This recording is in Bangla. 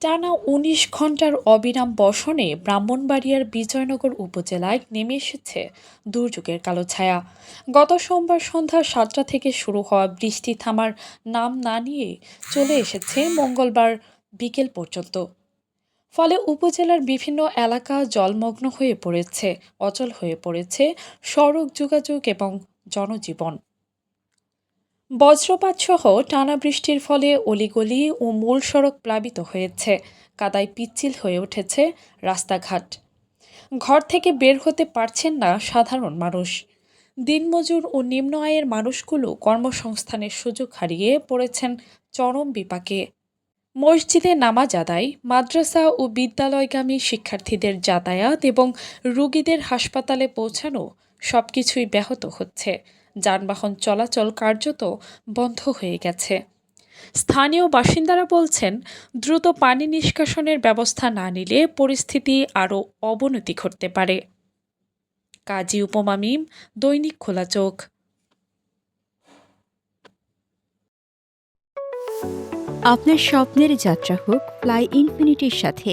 টানা ১৯ ঘন্টার অবিরাম বর্ষণে ব্রাহ্মণবাড়িয়ার বিজয়নগর উপজেলায় নেমে এসেছে দুর্যোগের কালো ছায়া। গত সোমবার সন্ধ্যা ৭টা থেকে শুরু হওয়া বৃষ্টি থামার নাম না নিয়ে চলে এসেছে মঙ্গলবার বিকেল পর্যন্ত। ফলে উপজেলার বিভিন্ন এলাকা জলমগ্ন হয়ে পড়েছে, অচল হয়ে পড়েছে সড়ক যোগাযোগ এবং জনজীবন। বজ্রপাতসহ টানা বৃষ্টির ফলে অলিগলি ও মূল সড়ক প্লাবিত হয়েছে, কাদায় পিচ্ছিল হয়ে উঠেছে রাস্তাঘাট। ঘর থেকে বের হতে পারছেন না সাধারণ মানুষ। দিনমজুর ও নিম্ন আয়ের মানুষগুলো কর্মসংস্থানের সুযোগ হারিয়ে পড়েছেন চরম বিপাকে। মসজিদে নামাজ আদায়, মাদ্রাসা ও বিদ্যালয়গামী শিক্ষার্থীদের যাতায়াত এবং রোগীদের হাসপাতালে পৌঁছানো সবকিছুই ব্যাহত হচ্ছে। যানবাহন চলাচল কার্যত বন্ধ হয়ে গেছে। স্থানীয় বাসিন্দারা বলছেন, দ্রুত পানি নিষ্কাশনের ব্যবস্থা না নিলে পরিস্থিতি আরও অবনতি ঘটতে পারে। কাজী উপমা মিম, দৈনিক খোলা চোখ। আপনার স্বপ্নের যাত্রা হোক ফ্লাই ইনফিনিটির সাথে।